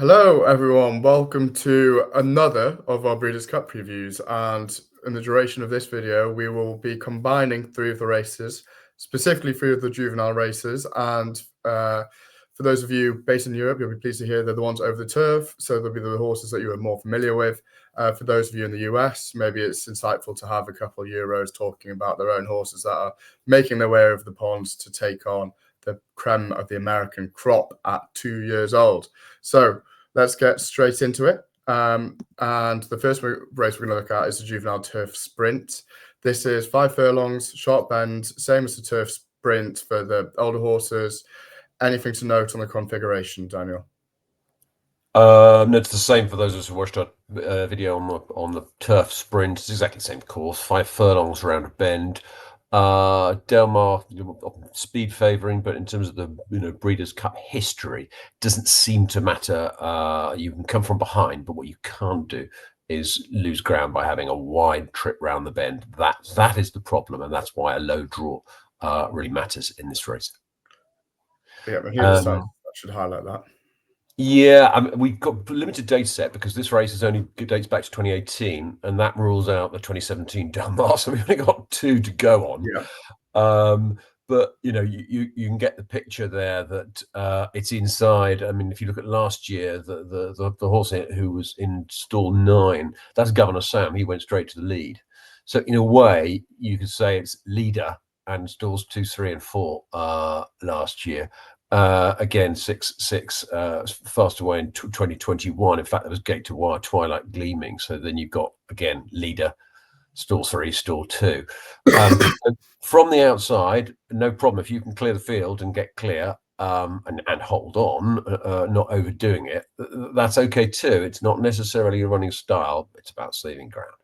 Hello, everyone. Welcome to another of our Breeders' Cup previews. And in the duration of this video, we will be combining three of the races, specifically three of the juvenile races. And for those of you based in Europe, you'll be pleased to hear they're the ones over the turf. So they'll be the horses that you are more familiar with. For those of you in the US, maybe it's insightful to have a couple of Euros talking about their own horses that are making their way over the ponds to take on the creme of the American crop at 2 years old. So let's get straight into it. And the first race we're going to look at is the Juvenile Turf Sprint. This is 5 furlongs, short bend, same as the Turf Sprint for the older horses. Anything to note on the configuration, Daniel? No, it's the same for those of us who watched our video on the Turf Sprint. It's exactly the same course, 5 furlongs around a bend. Del Mar speed favouring, but in terms of the Breeders' Cup history, doesn't seem to matter. You can come from behind, but what you can't do is lose ground by having a wide trip round the bend. That is the problem, and that's why a low draw really matters in this race. Yeah, but here's I should highlight that. Yeah, we've got limited data set because this race only dates back to 2018, and that rules out the 2017 Del Mar. So we've only got 2 to go on. Yeah. But you can get the picture there that it's inside. I mean, if you look at last year, the horse who was in stall 9, that's Governor Sam. He went straight to the lead. So in a way, you could say it's leader and stalls 2, 3, and 4 last year. Again, 6 fast away in 2021. In fact, there was Gate to Wire, Twilight Gleaming. So then you've got, again, leader, stall 3, stall 2. From the outside, no problem. If you can clear the field and get clear and hold on, not overdoing it, that's okay too. It's not necessarily a running style. It's about saving ground.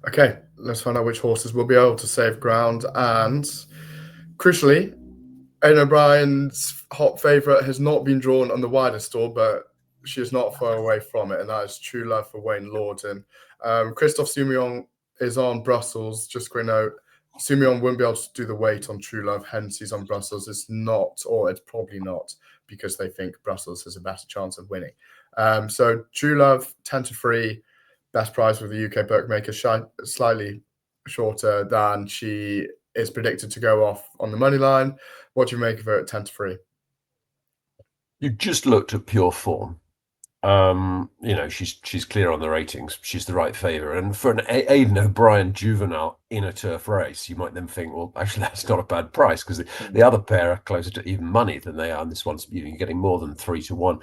Okay, let's find out which horses will be able to save ground. And crucially, Aidan O'Brien's hot favourite has not been drawn on the wider stall, but she is not far away from it, and that is True Love for Wayne Lawton. Christophe Soumillon is on Brussels. Just a quick note, Soumillon wouldn't be able to do the weight on True Love, hence he's on Brussels. It's not, or it's probably not, because they think Brussels has a better chance of winning. So True Love, 10-3, best price with the UK bookmaker, slightly shorter than she is predicted to go off on the money line. What do you make of her at 10-3? You just looked at pure form. She's clear on the ratings. She's the right favourite. And for an Aidan O'Brien juvenile in a turf race, you might then think, well, actually, that's not a bad price because the other pair are closer to even money than they are. And this one's you're getting more than 3 to 1.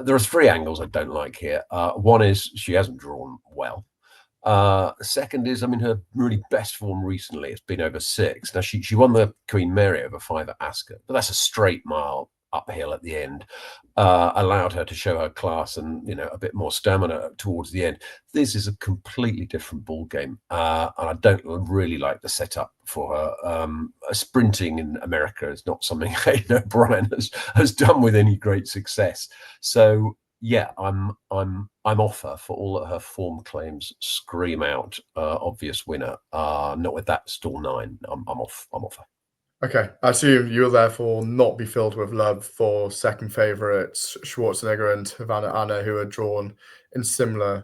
There are 3 angles I don't like here. One is she hasn't drawn well. Second is, her really best form recently has been over 6. Now she won the Queen Mary over 5 at Ascot, but that's a straight mile uphill at the end. Allowed her to show her class and a bit more stamina towards the end. This is a completely different ball game, and I don't really like the setup for her. Sprinting in America is not something Aidan O'Brien has done with any great success. So yeah, I'm off her for all that her form claims scream out obvious winner. Not with that stall 9. I'm off her. Okay, I assume you'll therefore not be filled with love for second favourites Schwarzenegger and Havana Anna, who are drawn in similar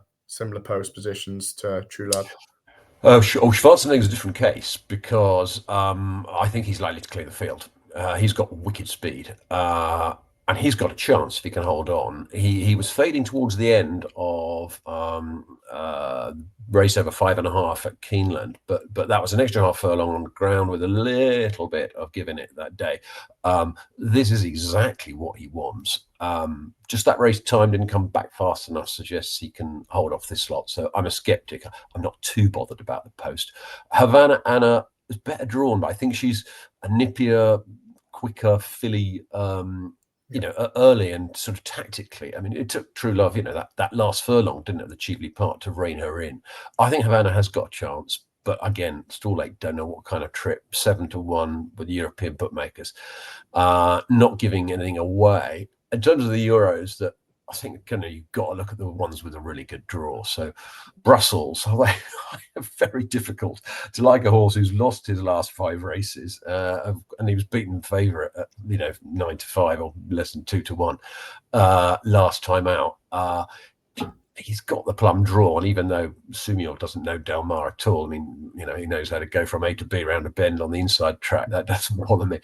post positions to True Love. Schwarzenegger's a different case because I think he's likely to clear the field. He's got wicked speed. And he's got a chance if he can hold on. He was fading towards the end of race over 5.5 at Keeneland, but that was an extra half furlong on the ground with a little bit of giving it that day. This is exactly what he wants. Just that race time didn't come back fast enough suggests he can hold off this slot. So I'm a skeptic. I'm not too bothered about the post. Havana Anna is better drawn, but I think she's a nippier, quicker filly. Early and sort of tactically. It took True Love, that last furlong, didn't it, the Cheveley part to rein her in. I think Havana has got a chance, but again, stall 8, don't know what kind of trip, 7 to 1 with the European bookmakers, not giving anything away. In terms of the Euros, that I think you've got to look at the ones with a really good draw. So Brussels, very difficult to like a horse who's lost his last 5 races, and he was beaten favourite at 9-5 or less than 2-1 last time out. He's got the plum draw, and even though Sumio doesn't know Del Mar at all, I mean, he knows how to go from A to B around a bend on the inside track. That doesn't bother me.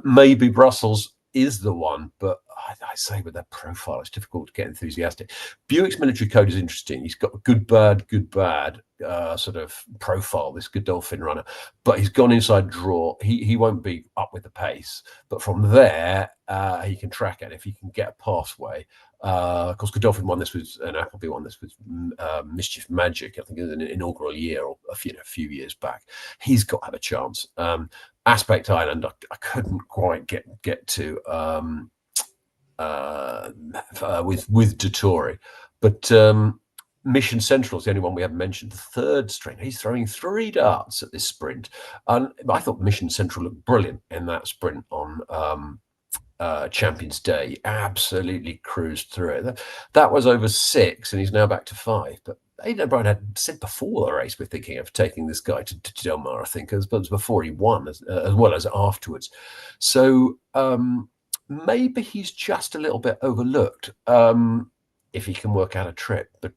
Maybe Brussels is the one, but I say with that profile, it's difficult to get enthusiastic. Buick's military code is interesting. He's got a good, bad sort of profile, this Godolphin runner, but he's gone inside draw. He won't be up with the pace, but from there, he can track it if he can get a pathway. Of course, Godolphin won this with, and Appleby won this with Mischief Magic, I think, in an inaugural year or a few years back. He's got to have a chance. Aspect Island, I couldn't quite get to with Dettori, but Mission Central is the only one we haven't mentioned. The third string, he's throwing 3 darts at this sprint, and I thought Mission Central looked brilliant in that sprint on Champions Day. Absolutely cruised through it. That was over 6, and he's now back to 5. But Aidan O'Brien had said before the race, we're thinking of taking this guy to Del Mar, I think, as before he won, as well as afterwards. So maybe he's just a little bit overlooked if he can work out a trip. But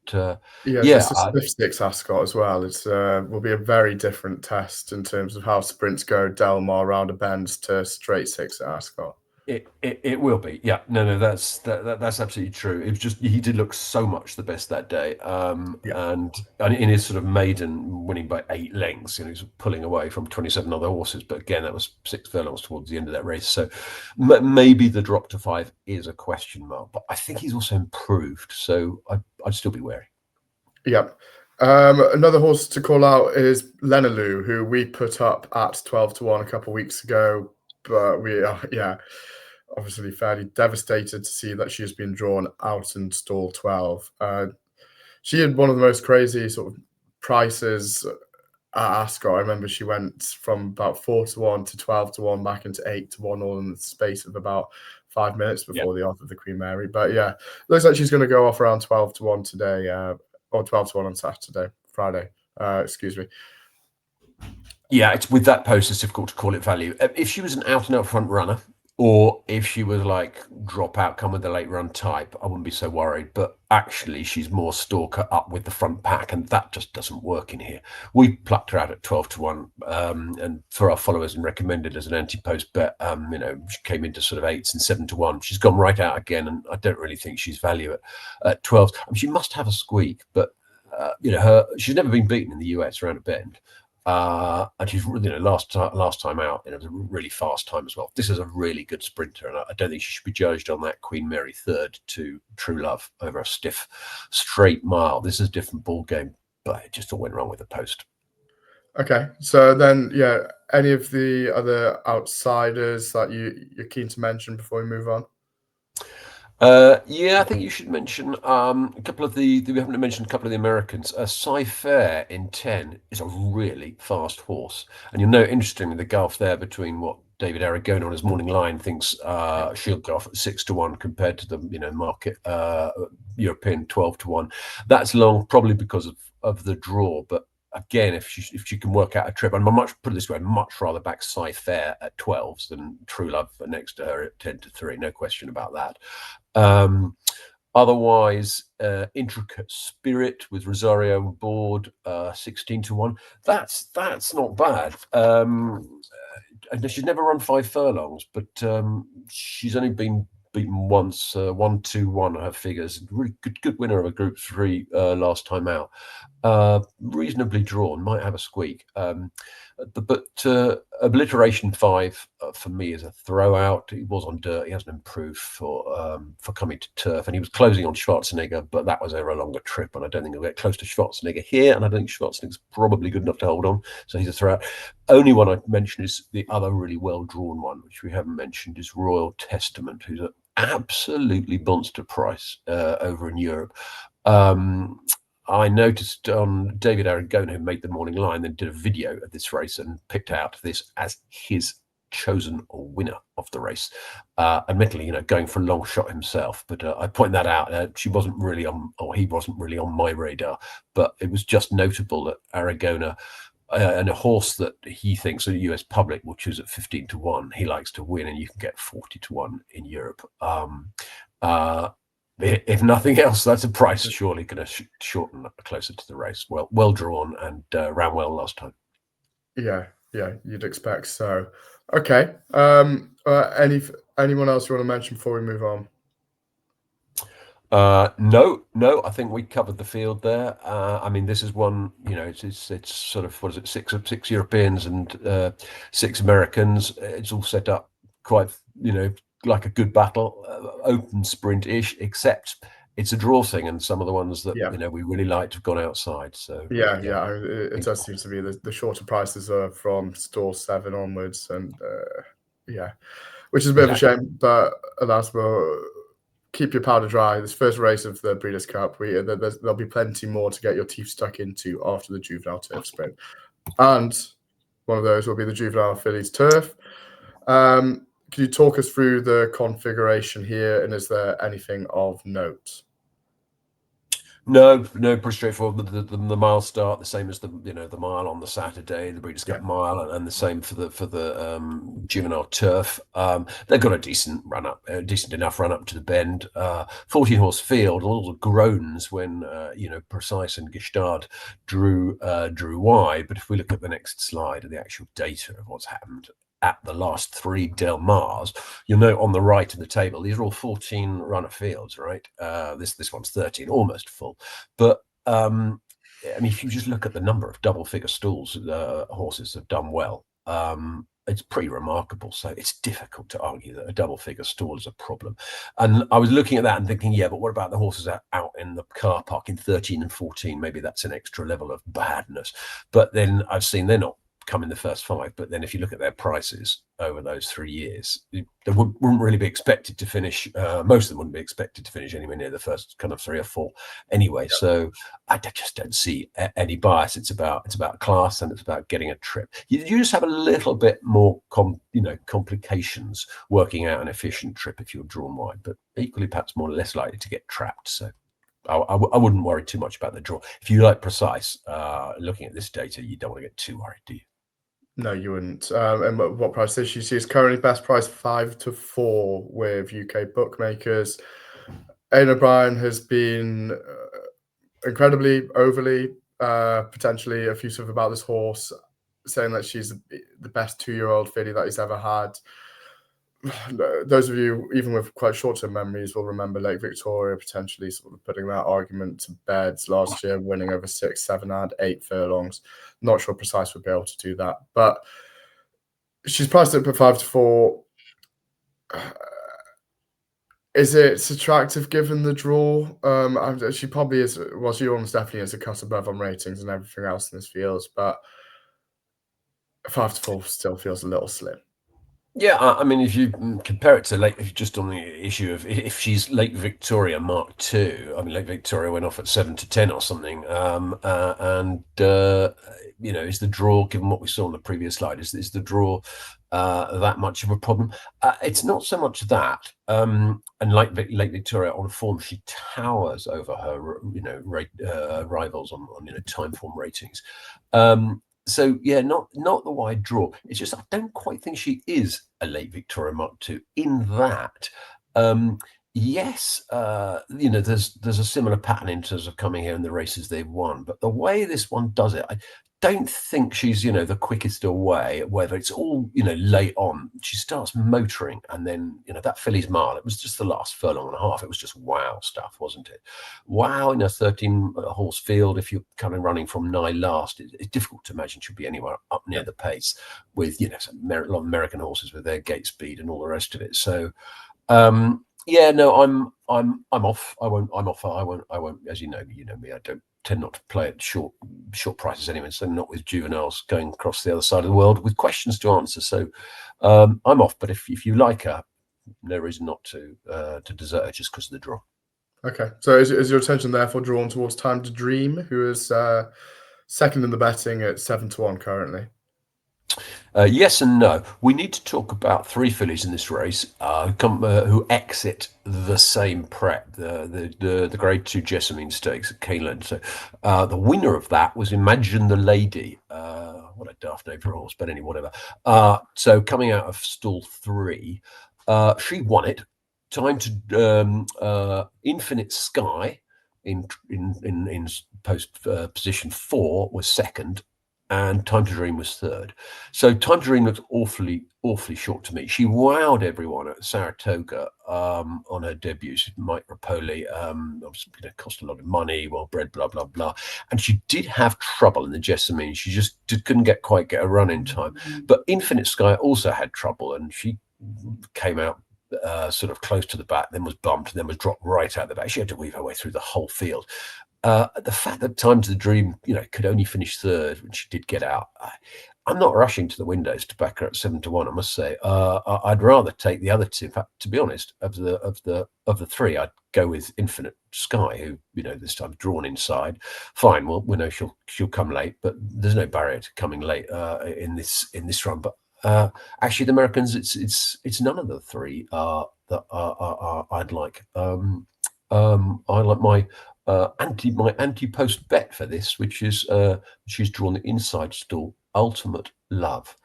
it's a stiff 6 Ascot as well. It's will be a very different test in terms of how sprints go. Del Mar round a bend to straight 6 at Ascot. It will be, yeah. No, that's absolutely true. It was just he did look so much the best that day, and in his sort of maiden winning by 8 lengths, he was pulling away from 27 other horses. But again, that was 6 furlongs towards the end of that race, so maybe the drop to 5 is a question mark. But I think he's also improved, so I'd still be wary. Yep. Another horse to call out is Lenaloo, who we put up at 12-1 a couple of weeks ago, but we are, obviously fairly devastated to see that she has been drawn out in stall 12. She had one of the most crazy sort of prices at Ascot. I remember she went from about 4-1 to 12-1 back into 8-1, all in the space of about 5 minutes before the odds of the Queen Mary. But yeah, looks like she's going to go off around 12-1 today, or 12-1 on Friday. Excuse me. Yeah, it's with that post, it's difficult to call it value. If she was an out-and-out front runner, or if she was like drop out, come with a late run type, I wouldn't be so worried. But actually, she's more stalker up with the front pack, and that just doesn't work in here. We plucked her out at 12-1, and for our followers and recommended as an anti-post bet. She came into sort of 8s and 7-1. She's gone right out again, and I don't really think she's value at 12. I mean, she must have a squeak, but she's never been beaten in the US around a bend. And she's last time out, it was a really fast time as well. This is a really good sprinter, and I don't think she should be judged on that Queen Mary 3rd to True Love over a stiff straight mile. This is a different ball game, but it just all went wrong with the post. Okay, so then any of the other outsiders that you're keen to mention before we move on? I think you should mention a couple of we haven't mentioned a couple of the Americans. Cy-Fair in 10 is a really fast horse, and you'll note interestingly the gulf there between what David Aragona on his morning line thinks she'll go off at 6-1 compared to the market European 12-1. That's long, probably because of the draw, but again, if she can work out a trip, and put it this way, I'd much rather back Cy-Fair at 12s than True Love next to her at 10-3. No question about that. Otherwise, Intricate Spirit with Rosario on board, 16-1. That's not bad. And she's never run 5 furlongs, but she's only been beaten once, 1-2-1 her figures. Really good winner of a Group 3 last time out. Reasonably drawn, might have a squeak. But Obliteration 5 for me is a throwout. He was on dirt. He hasn't improved for coming to turf, and he was closing on Schwarzenegger, but that was over a longer trip, and I don't think he'll get close to Schwarzenegger here, and I don't think Schwarzenegger's probably good enough to hold on, so he's a throwout. Only one I'd mention is the other really well-drawn one, which we haven't mentioned, is Royal Testament, who's an absolutely monster price over in Europe. I noticed on David Aragona, who made the morning line, then did a video of this race and picked out this as his chosen a winner of the race. Admittedly, going for a long shot himself, but I point that out. She wasn't really on, or he wasn't really on my radar, but it was just notable that Aragona, and a horse that he thinks the US public will choose at 15 to 1, he likes to win, and you can get 40 to 1 in Europe. If nothing else, that's a price surely going to shorten closer to the race. Well drawn, and ran well last time. Yeah, you'd expect so. Okay. Anyone else you want to mention before we move on? No, I think we covered the field there. I mean, this is one, it's sort of, what is it, six Europeans and 6 Americans. It's all set up quite, like a good battle, open sprint-ish, except it's a draw thing, and some of the ones that we really liked have gone outside. So it does seem to be the shorter prices are from store 7 onwards, and which is a bit of a shame, but alas, we'll keep your powder dry. This first race of the Breeders' Cup, there'll be plenty more to get your teeth stuck into after the Juvenile Turf Sprint, and one of those will be the Juvenile Fillies Turf. Can you talk us through the configuration here, and is there anything of note? No, pretty straightforward. The mile start the same as the mile on the Saturday, the Breeders' Cup mile, and the same for the Juvenile Turf. They've got a decent enough run up to the bend. 14-horse field. All the groans when Precise and Gestard drew wide. But if we look at the next slide and the actual data of what's happened at the last 3 Del Mars, you'll note on the right of the table, these are all 14 runner fields, right? This one's 13, almost full. But I mean, if you just look at the number of double-figure stalls horses have done well, it's pretty remarkable. So it's difficult to argue that a double-figure stall is a problem. And I was looking at that and thinking, but what about the horses out in the car park in 13 and 14? Maybe that's an extra level of badness. But then I've seen they're not come in the first 5, but then if you look at their prices over those 3 years, they wouldn't really be expected to finish. Most of them wouldn't be expected to finish anywhere near the first kind of 3 or 4 anyway. So I just don't see any bias. It's about class, and it's about getting a trip. You just have a little bit more complications working out an efficient trip if you're drawn wide, but equally perhaps less likely to get trapped. So I wouldn't worry too much about the draw. If you like Precise, looking at this data, you don't want to get too worried, do you? No, you wouldn't. And what price is she? She's currently best price 5 to 4 with UK bookmakers. Aidan O'Brien has been incredibly overly potentially effusive about this horse, saying that she's the best 2-year-old filly that he's ever had. Those of you, even with quite short-term memories, will remember Lake Victoria potentially sort of putting that argument to bed last year, winning over 6, 7, and 8 furlongs. Not sure Precise would be able to do that, but she's priced up at 5 to 4. Is it attractive given the draw? She probably is. Well, she almost definitely is a cut above on ratings and everything else in this field, but 5 to 4 still feels a little slim. Yeah, I mean, if you compare it to just on the issue of if she's Lake Victoria Mark II, I mean, Lake Victoria went off at 7 to 10 or something, is the draw, given what we saw on the previous slide, is the draw that much of a problem? It's not so much that, and like Lake Victoria on form, she towers over her, rivals on time form ratings. So yeah, not the wide draw. It's just I don't quite think she is a Lake Victoria Mark II in that. Yes, there's a similar pattern in terms of coming here in the races they've won, but the way this one does it, I don't think she's the quickest away. Whether it's all late on, she starts motoring, and then that Fillies mile. It was just the last furlong and a half. It was just wow stuff, wasn't it? Wow, in a 13-horse field, if you're kind of running from nigh last, it's difficult to imagine she'll be anywhere up near the pace with a lot of American horses with their gate speed and all the rest of it. So. Yeah, no, I'm off. I'm off. I won't. As you know me. I don't tend not to play at short prices anyway. So not with juveniles going across the other side of the world with questions to answer. So I'm off. But if you like her, no reason not to desert her just because of the draw. Okay. So is your attention therefore drawn towards Time to Dream, who is second in the betting at 7 to 1 currently? Yes and no. We need to talk about 3 fillies in this race who exit the same prep, the Grade 2 Jessamine Stakes at Keeneland. So the winner of that was Imagine the Lady. What a daft name for a horse, but anyway, whatever. So coming out of stall 3, she won it. Time to Infinite Sky in post position 4 was second, and Time to Dream was third. So Time to Dream looked awfully short to me. She wowed everyone at Saratoga on her debut. She's Mike Rapoli. Obviously going to cost a lot of money, well bred, blah blah blah. And she did have trouble in the Jessamine. She just couldn't quite get a run in time. But Infinite Sky also had trouble, and she came out sort of close to the back, then was bumped, and then was dropped right out the back. She had to weave her way through the whole field. The fact that Time to the Dream, could only finish third when she did get out, I'm not rushing to the windows to back her at 7-1. I must say, I'd rather take the other two. In fact, to be honest, of the 3, I'd go with Infinite Sky, who this time drawn inside. Fine, well we know she'll come late, but there's no barrier to coming late in this run. But actually, the Americans, it's none of the 3 that I'd like. I like my anti-post bet for this, which is she's drawn the inside stall Ultimate Love.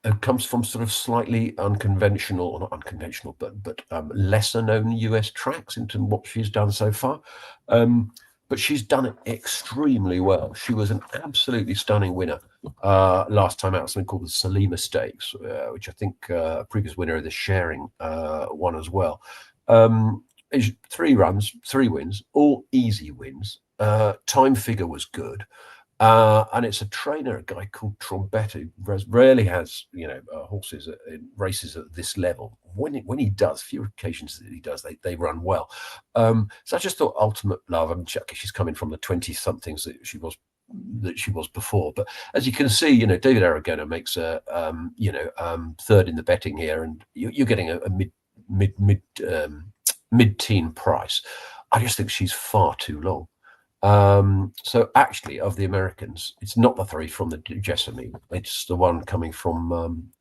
It comes from sort of slightly unconventional, or not unconventional, but lesser known US tracks into what she's done so far. But she's done it extremely well. She was an absolutely stunning winner last time out, something called the Salima Stakes, which I think previous winner of the Sharing won as well. 3 runs, 3 wins, all easy wins. Time figure was good. And it's a trainer, a guy called Trombetta, who rarely has, horses in races at this level. When he does, few occasions that he does, they run well. So I just thought Ultimate Love. I mean, she's coming from the 20-somethings that she was before. But as you can see, David Aragona makes a third in the betting here, and you're getting a mid-teen price. I just think she's far too long. So actually, of the Americans, it's not the 3 from the Jessamine. It's the one coming from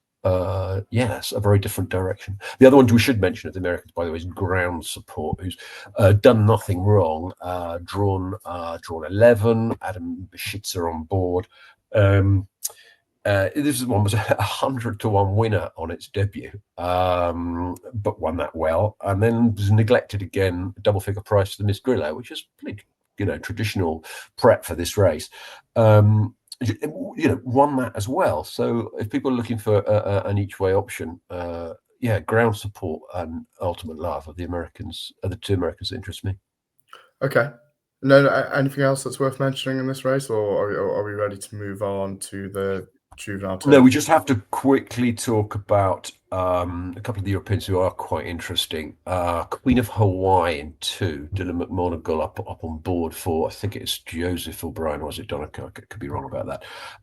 yes, a very different direction. The other one we should mention of the Americans, by the way, is Ground Support, who's done nothing wrong. Drawn 11. Adam Beschitzer on board. This one was a 100-1 winner on its debut, but won that well, and then was neglected again, double figure price to the Miss Grillo, which is pretty, traditional prep for this race. Won that as well. So if people are looking for an each way option, Ground Support and Ultimate Love of the Americans are the 2 Americans that interest me. Okay. No, anything else that's worth mentioning in this race, or are we ready to move on to the Juvenile Turf? No, we just have to quickly talk about a couple of the Europeans who are quite interesting. Queen of Hawaii in 2, Dylan McMonagle up on board for, I think it's Joseph O'Brien, or was it Donica? I could be wrong about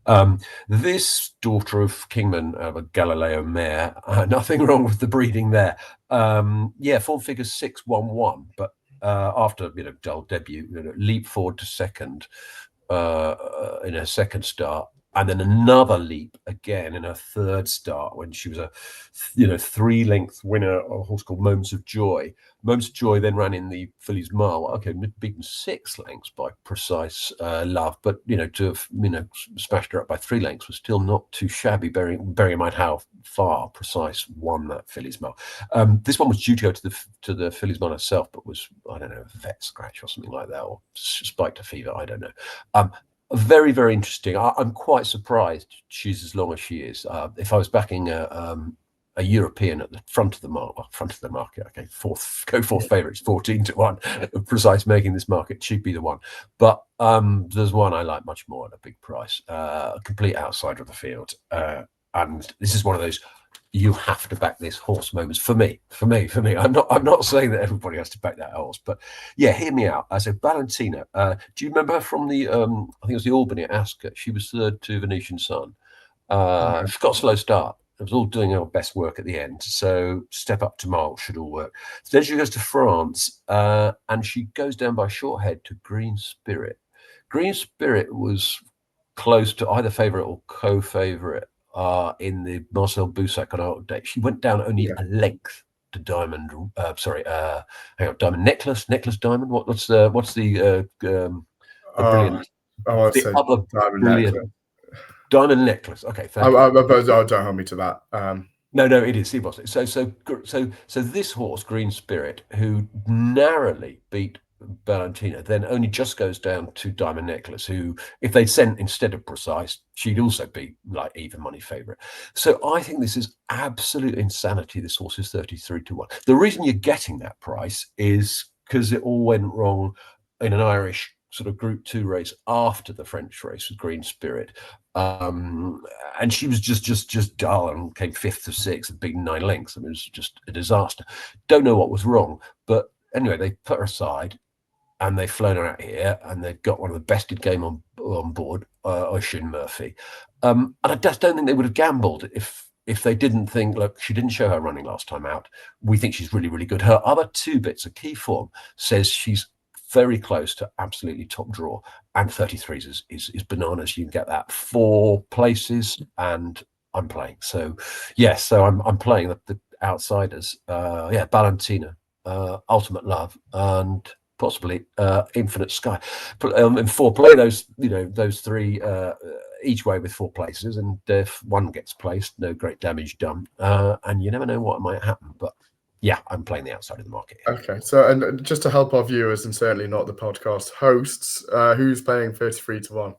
that. This daughter of Kingman, a Galileo mare, nothing wrong with the breeding there. Form figures 6-1-1, but after dull debut, leap forward to second in her second start, and then another leap again in her third start when she was a 3-length winner of a horse called Moments of Joy. Moments of Joy then ran in the Fillies Mile. Okay, beaten 6 lengths by Precise Love, but to have smashed her up by 3 lengths was still not too shabby. Bearing in mind how far Precise won that Fillies Mile. This one was due to go to the Fillies Mile herself, but was, I don't know, vet scratch or something like that, or spiked a fever. I don't know. Very, very interesting. I'm quite surprised she's as long as she is. If I was backing a European at the front of the market, okay, fourth favourites, 14-1, Precise making this market, she'd be the one. But there's one I like much more at a big price, a complete outsider of the field, and this is one of those. You have to back this horse moments for me. I'm not saying that everybody has to back that horse, but yeah, hear me out. I said Valentina. Do you remember her from the I think it was the Albany at Ascot? She was third to Venetian Sun. She got a slow start. It was all doing her best work at the end. So step up to mile should all work. So then she goes to France, and she goes down by short head to Green Spirit. Green Spirit was close to either favourite or co-favourite in the Marcel Boussac on our update. She went down only a length to Diamond. Hang on, Diamond Necklace Diamond. What's the brilliant? I The said other Diamond brilliant Necklace. Diamond Necklace. Okay, thank you. Don't hold me to that. No, it is. He was. So this horse, Green Spirit, who narrowly beat Valentina, then only just goes down to Diamond Necklace, who, if they'd sent instead of Precise, she'd also be like even money favourite. So I think this is absolute insanity. This horse is 33-1. The reason you're getting that price is because it all went wrong in an Irish sort of Group 2 race after the French race with Green Spirit. And she was just dull and came 5th to 6th and beaten 9 lengths. I mean, it was just a disaster. Don't know what was wrong, but anyway, they put her aside and they've flown her out here, and they've got one of the bested game on board, Oisin Murphy. And I just don't think they would have gambled if they didn't think, look, she didn't show her running last time out. We think she's really, really good. Her other 2 bits of key form says she's very close to absolutely top draw, and 33s is bananas. You can get that 4 places, and I'm playing. So yes, so I'm playing the outsiders. Valentina, Ultimate Love, and possibly Infinite Sky. And 4 play those, those 3 each way with 4 places, and if one gets placed, no great damage done. And you never know what might happen, but yeah, I'm playing the outside of the market here. Okay, so and just to help our viewers, and certainly not the podcast hosts, who's paying 33-1?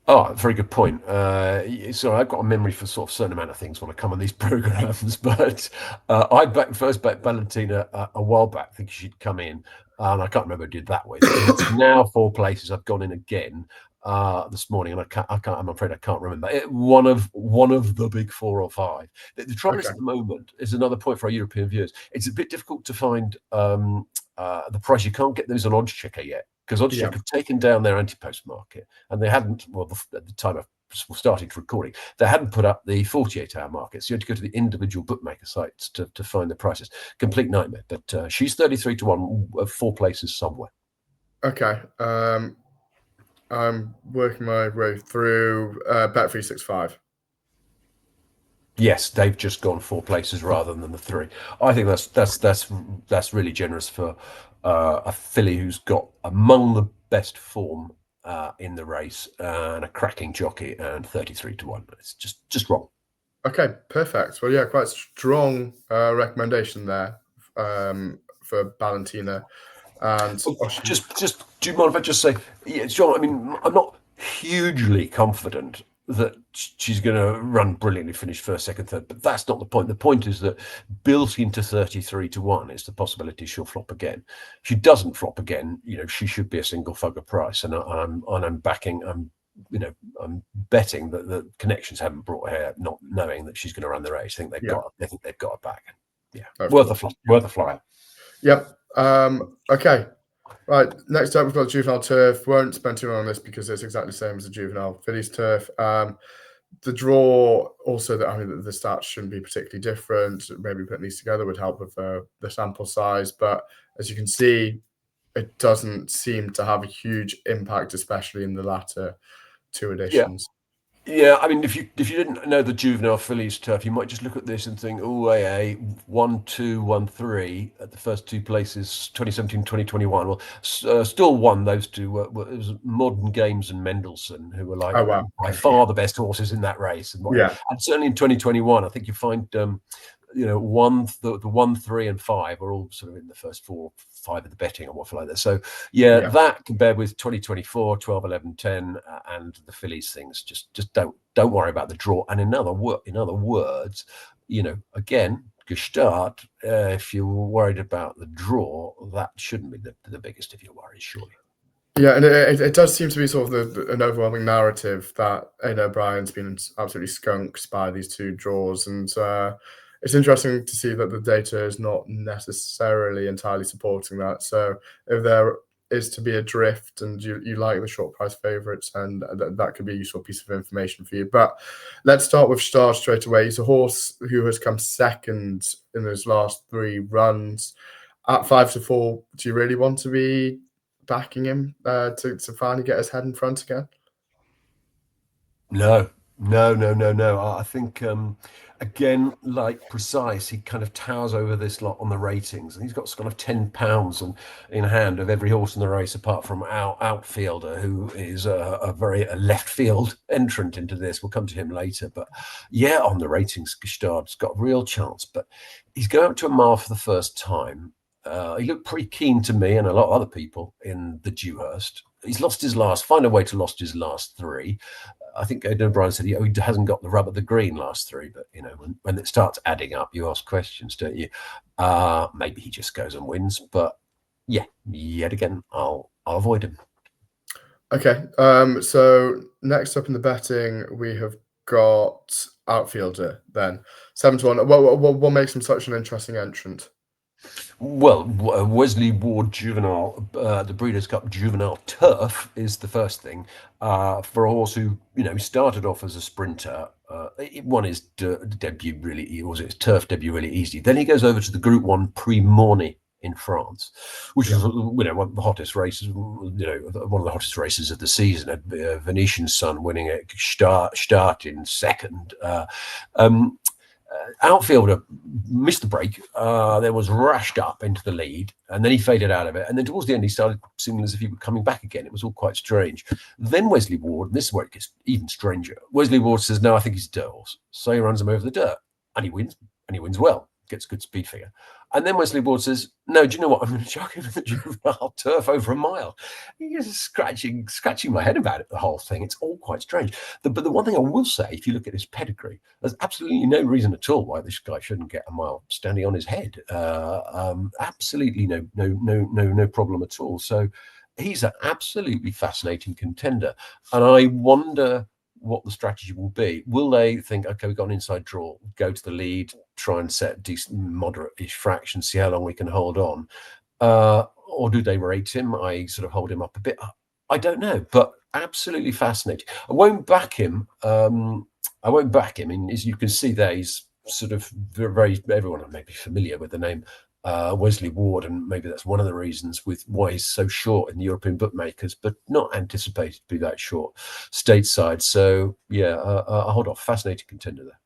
Oh, very good point. So I've got a memory for sort of a certain amount of things when I come on these programs, but I first bet Valentina a while back, thinking she'd come in, and I can't remember who I did that with. It's now 4 places. I've gone in again this morning, and I'm afraid I can't remember. One of the big 4 or 5. The trouble is, at the moment, is another point for our European viewers. It's a bit difficult to find the price. You can't get those on Oddschecker yet, because Oddschecker have taken down their anti-post market, and they hadn't, well, at the time of started recording, they hadn't put up the 48-hour market. So you had to go to the individual bookmaker sites to find the prices. Complete nightmare. But she's 33-1, 4 places somewhere. Okay. I'm working my way through Bet365. Yes, they've just gone 4 places rather than the 3. I think that's really generous for a filly who's got among the best form in the race, and a cracking jockey, and 33-1. It's just wrong. Okay, perfect. Well, yeah, quite strong recommendation there for Valentina. And just do you mind if I just say, yeah, John? I mean, I'm not hugely confident that she's going to run brilliantly, finish first, second, third, but that's not the point. The point is that built into 33-1 is the possibility she'll flop again. If she doesn't flop again, she should be a single figure price, and I'm backing. I'm betting that the connections haven't brought her, not knowing that she's going to run the race. I think they've got her back. Yeah, worth a fly. Yep. Okay. Right. Next up, we've got Juvenile Turf. Won't spend too long on this because it's exactly the same as the Juvenile Fillies Turf. The draw, also, that the stats shouldn't be particularly different. Maybe putting these together would help with the sample size. But as you can see, it doesn't seem to have a huge impact, especially in the latter 2 editions. Yeah, I mean, if you didn't know the Juvenile Fillies Turf, you might just look at this and think, oh, 1, 2, 1, 3 at the first 2 places, 2017, 2021. Well, still won those 2. It was Modern Games and Mendelssohn, who were by far the best horses in that race. And certainly in 2021, I think you find the 1, 3, and 5 are all sort of in the first 4, 5 of the betting or whatever like that. So that compared with 2024, 12, 11, 10, and the Fillies things, just don't worry about the draw. And in other words, again, Gestart, if you're worried about the draw, that shouldn't be the biggest of your worries, surely. Yeah, and it does seem to be sort of an overwhelming narrative that Aidan O'Brien's been absolutely skunked by these 2 draws, and it's interesting to see that the data is not necessarily entirely supporting that. So if there is to be a drift and you like the short price favourites, and that could be a useful piece of information for you. But let's start with Star straight away. He's a horse who has come second in his last 3 runs. At 5-4, do you really want to be backing him to finally get his head in front again? No, no. I think again, like Precise, he kind of towers over this lot on the ratings, and he's got kind of £10 in hand of every horse in the race, apart from our outfielder, who is a very left field entrant into this. We'll come to him later, but yeah, on the ratings, Gestard's got a real chance, but he's going up to a mile for the first time. He looked pretty keen to me and a lot of other people in the Dewhurst. He's lost his last, find a way to lost his last three. I think Aidan O'Brien said he hasn't got the rub of the green last three, but you know, when it starts adding up, you ask questions, don't you? Maybe he just goes and wins, but yeah, yet again, I'll avoid him. Okay. So next up in the betting, we have got outfielder. Then 7-1. What makes him such an interesting entrant? Well, Wesley Ward Juvenile, the Breeders' Cup Juvenile Turf is the first thing for a horse who, you know, started off as a sprinter. It won his debut really, was it his turf debut really easy. Then he goes over to the Group 1 Prix Morny in France, which is, you know, one of the hottest races, you know, one of the hottest races of the season. Venetian Sun winning it, start in second. Um, Outfielder missed the break, then was rushed up into the lead, and then he faded out of it. And then towards the end, he started seeming as if he were coming back again. It was all quite strange. Then Wesley Ward, and this is where it gets even stranger. Wesley Ward says, "No, I think he's a dirt horse." So he runs him over the dirt, and he wins well, gets a good speed figure. And then Wesley Ward says, "No, do you know what? I'm going to chuck him in the Juvenile Turf over a mile." He's scratching my head about it, the whole thing. It's all quite strange. But the one thing I will say, if you look at his pedigree, there's absolutely no reason at all why this guy shouldn't get a mile standing on his head. Absolutely no problem at all. So he's an absolutely fascinating contender. And I wonder what the strategy will be. Will they think, okay, we've got an inside draw, go to the lead, try and set decent, moderate-ish fraction, see how long we can hold on? Or do they rate him? I sort of hold him up a bit. I don't know, but absolutely fascinating. I won't back him. And as you can see there, he's sort of very, everyone may be familiar with the name Wesley Ward, and maybe that's one of the reasons with why he's so short in the European bookmakers, but not anticipated to be that short stateside. So yeah, I'll hold off. Fascinating contender there.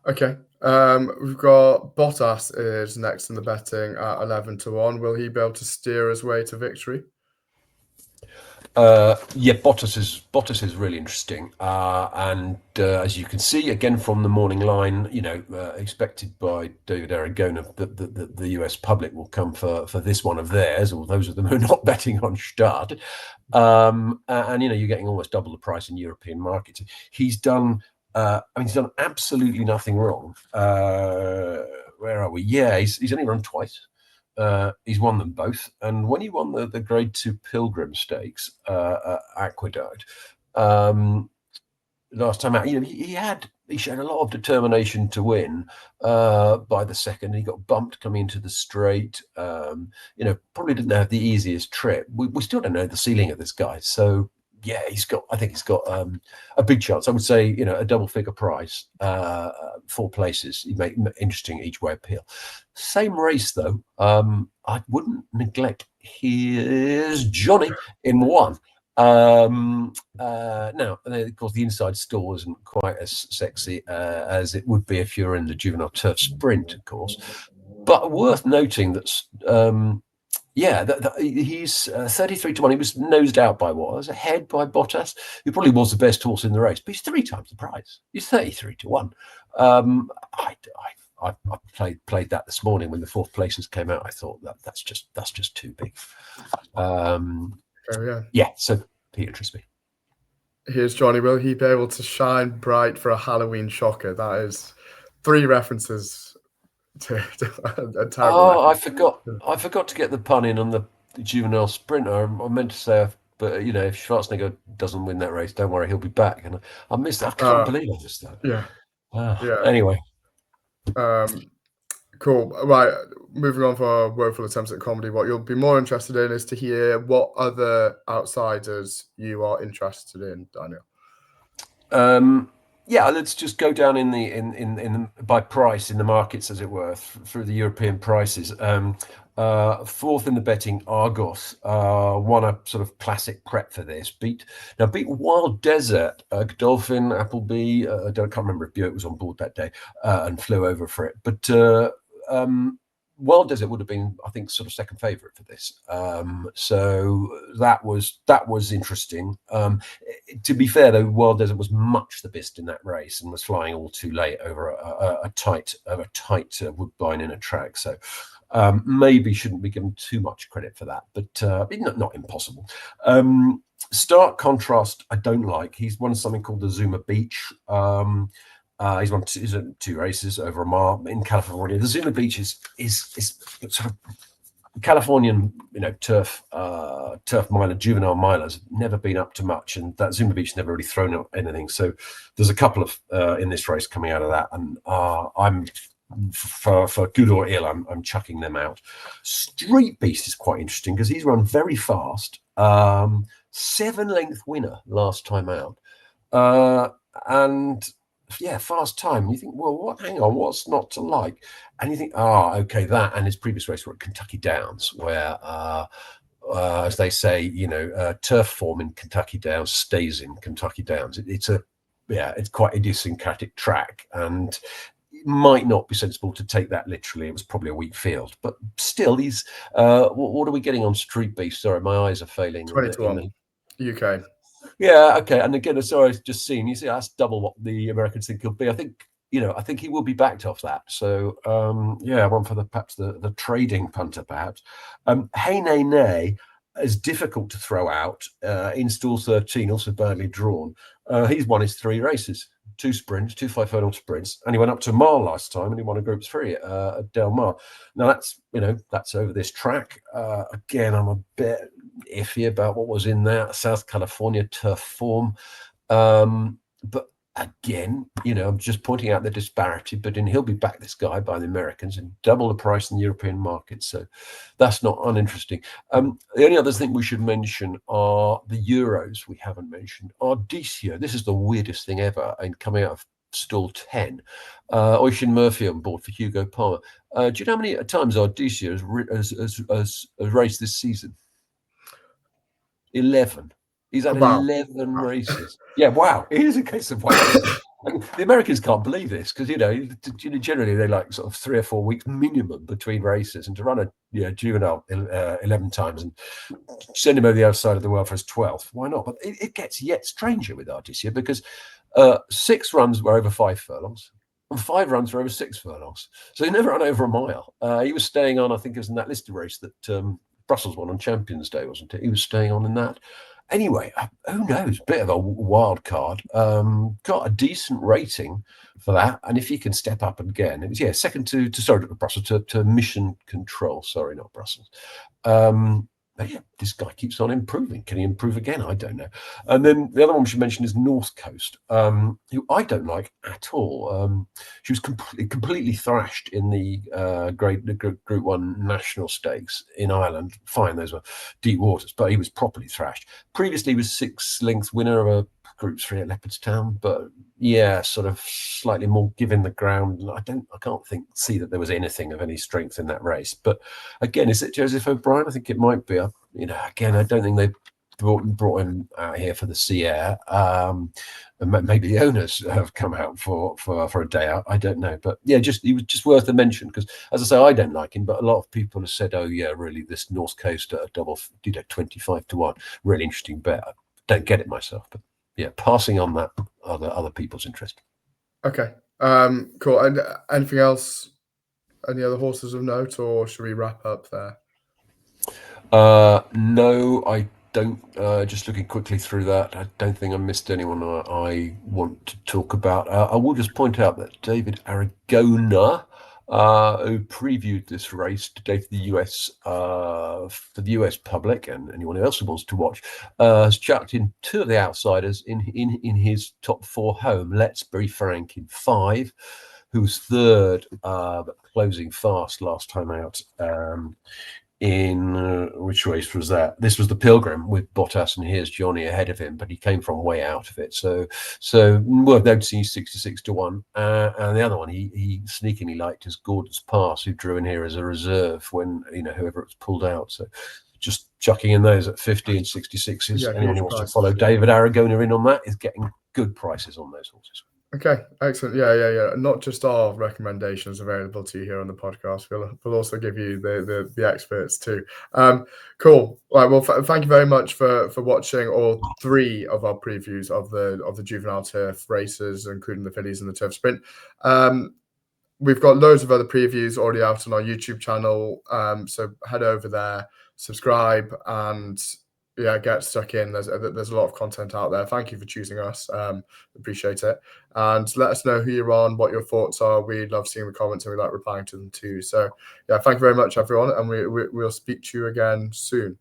Okay. We've got Bottas is next in the betting at 11-1. Will he be able to steer his way to victory? Yeah, Bottas is really interesting, and as you can see again from the morning line, you know, expected by David Aragona that the US public will come for this one of theirs, or those of them who are not betting on Start, and you know, you're getting almost double the price in European markets. He's done, he's done absolutely nothing wrong. Where are we? Yeah, he's only run twice. He's won them both, and when he won the Grade 2 Pilgrim Stakes Aqueduct last time out, you know, he showed a lot of determination to win. By the second, he got bumped coming into the straight. You know, probably didn't have the easiest trip. We still don't know the ceiling of this guy, so yeah, I think he's got a big chance. I would say, you know, a double figure price, 4 places. He make interesting each way appeal. Same race though. I wouldn't neglect. Here's Johnny in 1. Now, of course, the inside store isn't quite as sexy as it would be if you're in the Juvenile Turf Sprint, of course. But worth noting that yeah, he's 33-1. He was nosed out by what? Was ahead by Bottas, who probably was the best horse in the race, but he's 3 times the price. He's 33-1. I played that this morning when the 4th places came out. I thought that's just too big. Yeah, so he interests me. Here's Johnny. Will he be able to shine bright for a Halloween shocker? That is 3 references to a terrible reference. I forgot to get the pun in on the Juvenile Sprint. I meant to say, but you know, if Schwarzenegger doesn't win that race, don't worry, he'll be back. And I missed that. I can't believe I missed that. Yeah. Anyway. Cool. Right. Moving on for woeful attempts at comedy. What you'll be more interested in is to hear what other outsiders you are interested in, Daniel. Yeah, let's just go down in by price in the markets, as it were, through the European prices. Fourth in the betting, Argos won a sort of classic prep for this. Beat Wild Desert, Godolphin, Appleby. I can't remember if Buick was on board that day and flew over for it. But Wild Desert would have been, I think, sort of second favourite for this. So that was interesting. To be fair, though, Wild Desert was much the best in that race and was flying all too late over a tight woodbine in a track. So. Maybe shouldn't be given too much credit for that, but not impossible. Stark contrast, I don't like. He's won something called the Zuma Beach. He's won two races over a mile in California. The Zuma Beach is sort of Californian, turf miler, juvenile milers, never been up to much, and that Zuma Beach never really thrown up anything. So there's a couple of in this race coming out of that, and I'm. For good or ill, I'm chucking them out. Street Beast is quite interesting because he's run very fast. 7-length winner last time out. And yeah, fast time. You think, well, hang on, what's not to like? And you think, okay, that and his previous race were at Kentucky Downs, where as they say, turf form in Kentucky Downs stays in Kentucky Downs. It's quite idiosyncratic track, and might not be sensible to take that literally. It was probably a weak field, but still, he's what are we getting on Street Beast? Sorry, my eyes are failing. 20-1 UK. Yeah, okay. And again, sorry, I've just seen. You see, that's double what the Americans think he'll be. I think he will be backed off that. So one for perhaps the trading punter, perhaps. Hey Nay Nay is difficult to throw out in stall 13, also badly drawn. He's won his 3 races. 2 sprints, 2 5-furlong sprints, and he went up to a mile last time, and he won a Group 3 at Del Mar. Now that's over this track. Again, I'm a bit iffy about what was in that South California turf form, but again, I'm just pointing out the disparity. But he'll be back, this guy, by the Americans, and double the price in the European market. So that's not uninteresting. The only other thing we should mention are the Euros we haven't mentioned. Ardisio, this is the weirdest thing ever, and coming out of stall 10. Oisin Murphy on board for Hugo Palmer. Do you know how many times Ardisio has raced this season? 11. He's had 11 races. Yeah, wow. It is a case of wow. The Americans can't believe this because, generally they like sort of 3 or 4 weeks minimum between races, and to run a juvenile 11 times and send him over the other side of the world for his 12th, why not? But it gets yet stranger with Ardisio because 6 runs were over 5 furlongs and 5 runs were over 6 furlongs. So he never ran over a mile. He was staying on, I think it was in that listed race that Brussels won on Champions Day, wasn't it? He was staying on in that. Anyway, who knows? Bit of a wild card. Got a decent rating for that, and if he can step up again, it was second to Brussels to Mission Control. Sorry, not Brussels. But yeah, this guy keeps on improving. Can he improve again? I don't know. And then the other one we should mention is North Coast, who I don't like at all. She was completely thrashed in the Group 1 National Stakes in Ireland. Fine, those were deep waters, but he was properly thrashed. Previously, he was 6-length winner of a Group 3 at Leopardstown, but sort of slightly more given the ground. I can't see that there was anything of any strength in that race. But again, is it Joseph O'Brien? I think it might be. Again, I don't think they brought him out here for the sea air. Maybe the owners have come out for a day out. I don't know, but he was just worth a mention because, as I say, I don't like him, but a lot of people have said, "Oh yeah, really, this North Coast at a double, 25-1, really interesting bet." I don't get it myself, but yeah, passing on that other people's interest. Okay, cool. And anything else? Any other horses of note, or should we wrap up there? No, I don't. Just looking quickly through that, I don't think I missed anyone I want to talk about. I will just point out that David Aragona, who previewed this race today for the US, for the US public and anyone else who wants to watch, has chucked in 2 of the outsiders in his top 4 home. Let's be frank, in 5. who was third, closing fast last time out. In which race was that? This was the Pilgrim with Bottas, and here's Johnny ahead of him, but he came from way out of it. So worth noticing, he's 66 to 1. And the other one he sneakily liked is Gordon's Pass, who drew in here as a reserve when whoever it was pulled out. So just chucking in those at 50 and 66 is anyone who wants to follow David Aragona in on that is getting good prices on those horses. Okay, excellent. Yeah. Not just our recommendations available to you here on the podcast. We'll also give you the experts too. Cool. Right. Well, thank you very much for watching all 3 of our previews of the Juvenile Turf races, including the Fillies and the Turf Sprint. We've got loads of other previews already out on our YouTube channel. So head over there, subscribe, and get stuck in. There's a lot of content out there. Thank you for choosing us. Appreciate it. And let us know who you're on, what your thoughts are. We love seeing the comments, and we like replying to them too. So thank you very much, everyone. And we'll speak to you again soon.